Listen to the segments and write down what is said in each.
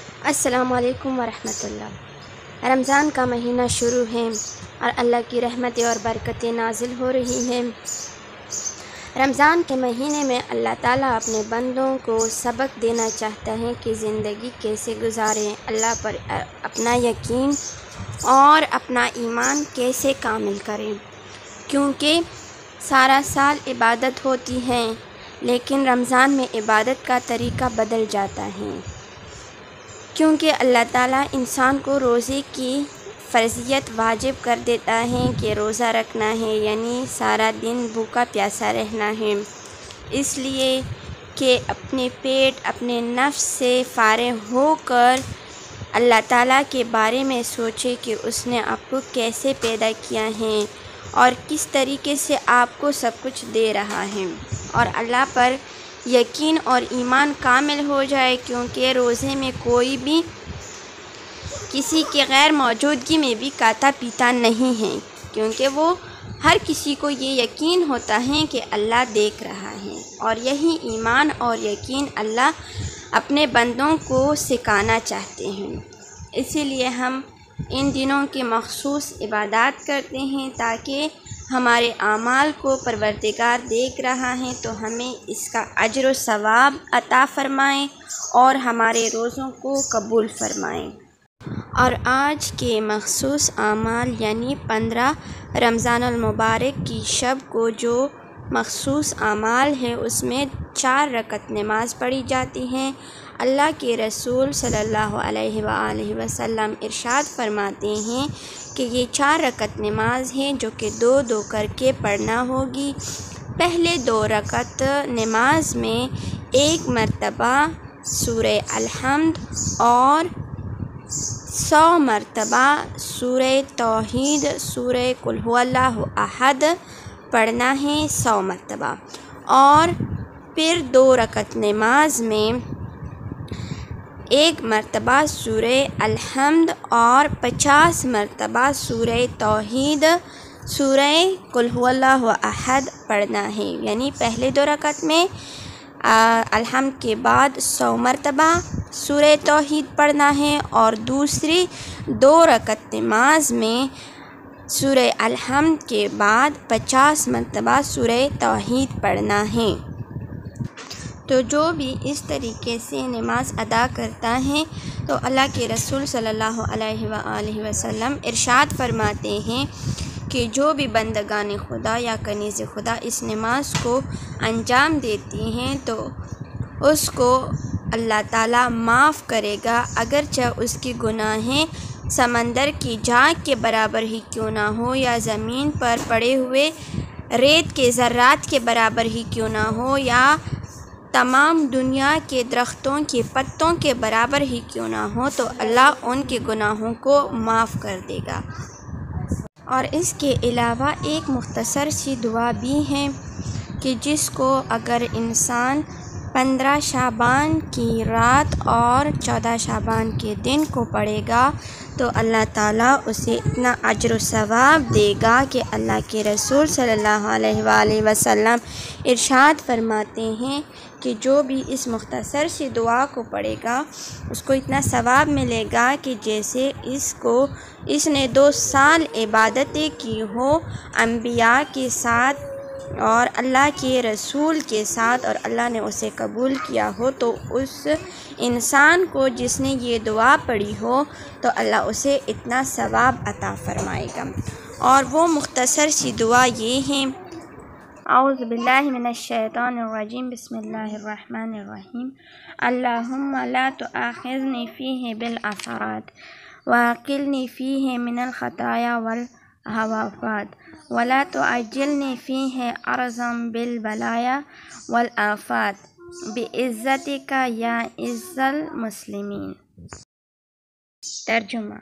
السلام علیکم ورحمۃ اللہ۔ رمضان کا مہینہ شروع ہے اور اللہ کی رحمتیں اور برکتیں نازل ہو رہی ہیں۔ رمضان کے مہینے میں اللہ تعالیٰ اپنے بندوں کو سبق دینا چاہتا ہے کہ زندگی کیسے گزاریں، اللہ پر اپنا یقین اور اپنا ایمان کیسے کامل کریں، کیونکہ سارا سال عبادت ہوتی ہے لیکن رمضان میں عبادت کا طریقہ بدل جاتا ہے، کیونکہ اللہ تعالیٰ انسان کو روزے کی فرضیت واجب کر دیتا ہے کہ روزہ رکھنا ہے، یعنی سارا دن بھوکا پیاسا رہنا ہے، اس لیے کہ اپنے پیٹ اپنے نفس سے فارغ ہو کر اللہ تعالیٰ کے بارے میں سوچے کہ اس نے آپ کو کیسے پیدا کیا ہے اور کس طریقے سے آپ کو سب کچھ دے رہا ہے، اور اللہ پر یقین اور ایمان کامل ہو جائے، کیونکہ روزے میں کوئی بھی کسی کے غیر موجودگی میں بھی کھاتا پیتا نہیں ہے، کیونکہ وہ ہر کسی کو یہ یقین ہوتا ہے کہ اللہ دیکھ رہا ہے، اور یہی ایمان اور یقین اللہ اپنے بندوں کو سکھانا چاہتے ہیں۔ اسی لیے ہم ان دنوں کی مخصوص عبادات کرتے ہیں تاکہ ہمارے اعمال کو پروردگار دیکھ رہا ہے تو ہمیں اس کا اجر و ثواب عطا فرمائیں اور ہمارے روزوں کو قبول فرمائیں۔ اور آج کے مخصوص اعمال یعنی 15 رمضان المبارک کی شب کو جو مخصوص اعمال ہے اس میں 4 رکعت نماز پڑھی جاتی ہے۔ اللہ کے رسول صلی اللہ علیہ وآلہ وسلم ارشاد فرماتے ہیں کہ یہ 4 رکعت نماز ہے جو کہ 2 کر کے پڑھنا ہوگی۔ پہلے 2 رکعت نماز میں 1 مرتبہ سورہ الحمد اور 100 مرتبہ سورہ توحید، سورہ قل ھو اللہ احد پڑھنا ہے 100 مرتبہ، اور پھر 2 رکعت نماز میں 1 مرتبہ سورہ الحمد اور 50 مرتبہ سورہ توحید، سورہ قل ھو اللہ احد پڑھنا ہے، یعنی پہلے 2 رکعت میں الحمد کے بعد 100 مرتبہ سورہ توحید پڑھنا ہے، اور دوسری 2 رکعت نماز میں سورہ الحمد کے بعد 50 مرتبہ سورہ توحید پڑھنا ہے۔ تو جو بھی اس طریقے سے نماز ادا کرتا ہے تو اللہ کے رسول صلی اللہ علیہ وآلہ وسلم ارشاد فرماتے ہیں کہ جو بھی بندگان خدا یا کنیز خدا اس نماز کو انجام دیتی ہیں تو اس کو اللہ تعالیٰ معاف کرے گا، اگرچہ اس کی گناہیں سمندر کی جھاگ کے برابر ہی کیوں نہ ہو یا زمین پر پڑے ہوئے ریت کے ذرات کے برابر ہی کیوں نہ ہو یا تمام دنیا کے درختوں کے پتوں کے برابر ہی کیوں نہ ہو، تو اللہ ان کے گناہوں کو معاف کر دے گا۔ اور اس کے علاوہ ایک مختصر سی دعا بھی ہے کہ جس کو اگر انسان 15 شعبان کی رات اور 14 شعبان کے دن کو پڑھے گا تو اللہ تعالیٰ اسے اتنا اجر و ثواب دے گا کہ اللہ کے رسول صلی اللہ علیہ وآلہ وسلم ارشاد فرماتے ہیں کہ جو بھی اس مختصر سی دعا کو پڑھے گا اس کو اتنا ثواب ملے گا کہ جیسے اس نے 2 سال عبادتیں کی ہو انبیاء کے ساتھ اور اللہ کے رسول کے ساتھ، اور اللہ نے اسے قبول کیا ہو، تو اس انسان کو جس نے یہ دعا پڑھی ہو تو اللہ اسے اتنا ثواب عطا فرمائے گا۔ اور وہ مختصر سی دعا یہ ہے: اعوذ باللہ من الشیطان الرجیم، بسم اللہ الرحمن الرحیم، اللہم لا تؤاخذنی فیہ بالعثرات وعقلنی فیہ من الخطایا والہوافات ولا تعجلنی فیہ عرضا بالبلایا والآفات بعزتک یا عز المسلمین۔ ترجمہ: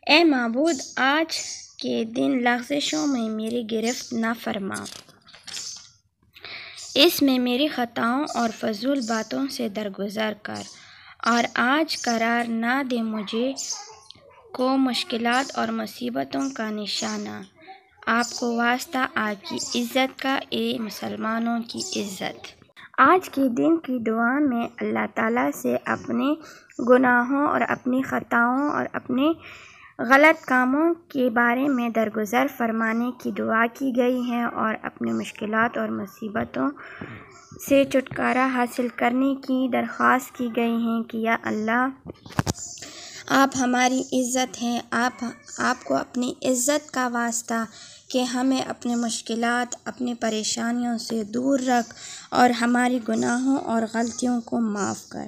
اے معبود، آج کے دن لغزشوں میں میری گرفت نہ فرما، اس میں میری خطاؤں اور فضول باتوں سے درگزر کر، اور آج قرار نہ دے مجھے کو مشکلات اور مصیبتوں کا نشانہ۔ آپ کو واسطہ آپ کی عزت کا، اے مسلمانوں کی عزت۔ آج کے دن کی دعا میں اللہ تعالیٰ سے اپنے گناہوں اور اپنی خطاؤں اور اپنے غلط کاموں کے بارے میں درگزر فرمانے کی دعا کی گئی ہے اور اپنے مشکلات اور مصیبتوں سے چھٹکارا حاصل کرنے کی درخواست کی گئی ہے کہ یا اللہ آپ ہماری عزت ہیں، آپ کو اپنی عزت کا واسطہ کہ ہمیں اپنے مشکلات اپنی پریشانیوں سے دور رکھ اور ہماری گناہوں اور غلطیوں کو معاف کر۔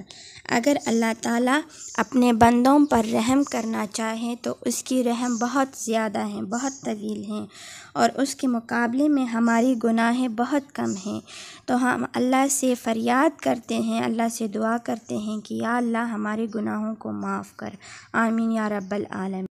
اگر اللہ تعالیٰ اپنے بندوں پر رحم کرنا چاہے تو اس کی رحم بہت زیادہ ہیں، بہت طویل ہیں، اور اس کے مقابلے میں ہماری گناہیں بہت کم ہیں۔ تو ہم اللہ سے فریاد کرتے ہیں، اللہ سے دعا کرتے ہیں کہ یا اللہ ہمارے گناہوں کو معاف کر۔ آمین یا رب العالمین۔